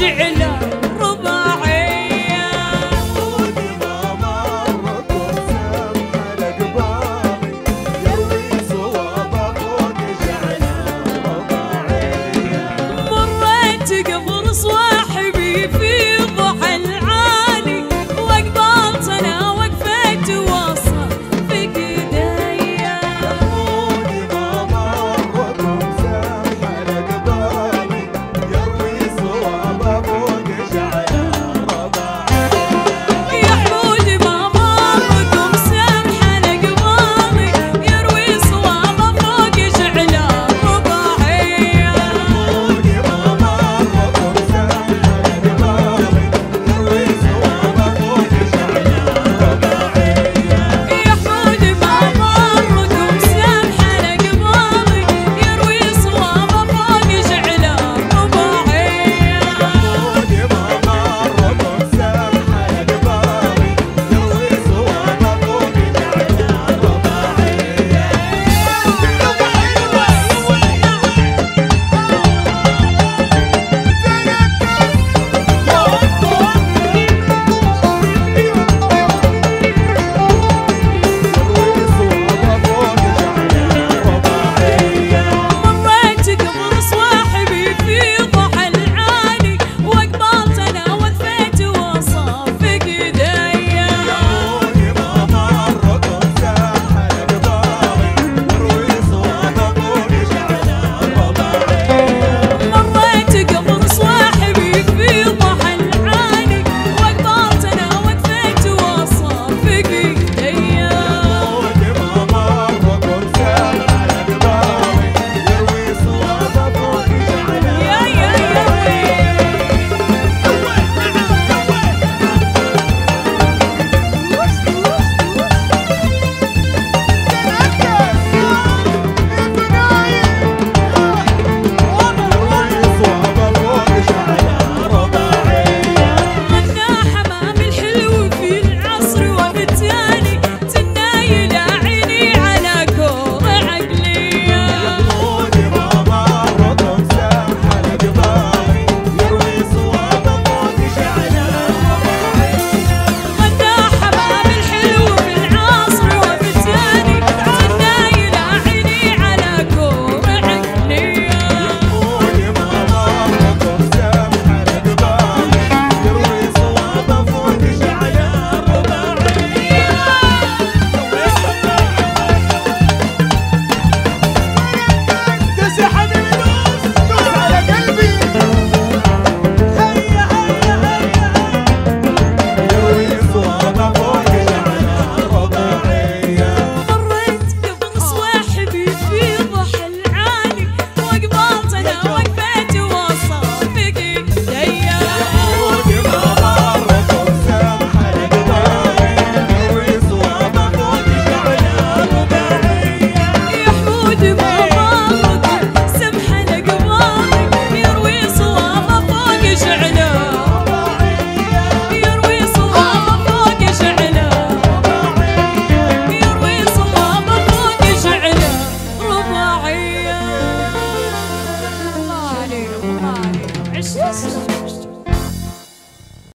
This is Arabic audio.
جعله رباعية. ودي ما مرت وسامحة لقبالي يروي صوابه فوق جعله رباعية. مريت قبر صواحبي في ضحى العالي وقبلت انا وقفت واصل في ايديا. ودي ما مرت وسامحة لقبالي يروي صوابه فوق جعله رباعية. يا حمودي ما مركم سامحة لقبالي يروي صوابه فوق جعله رباعية. ودي ما مرت وسامحة لقبالي يروي صوابه فوق جعله رباعية. يا حمودي ما مركم سامحة لقبالي يروي صوابه فوق جعله رباعية. ودي ما مرت وسامحة لقبالي يروي صوابه فوق مريت قبر صواحبي في ضحى العالي وقبلت انا وقفت واصفق ايديا. ودي ما مرت وسامحة لقبالي يروي صوابه فوق جعله رباعية. مريت قبر صواحبي في ضحى العالي وقبلت انا وقفت واصفق ايديا. ودي ما مرت وسامحة لقبالي يروي صوابه فوق جعله يا يا يا غنى حمام الحلو في العصر وبالتالي تنايل عيني على كور عقلية. غنى حمام الحلو في العصر وبالتالي تنايل عيني على كور عقلية. مريت قبر صواحبي في ضحى العالي وقبلت انا وقفت واصفق ايديا. يا حمودي ما مركم سمحة لقبالي يروي صوابه فوق جعله يروي صوابه فوق جعله يروي صوابه فوق جعله رباعية. الله عليهم الله عليهم عشت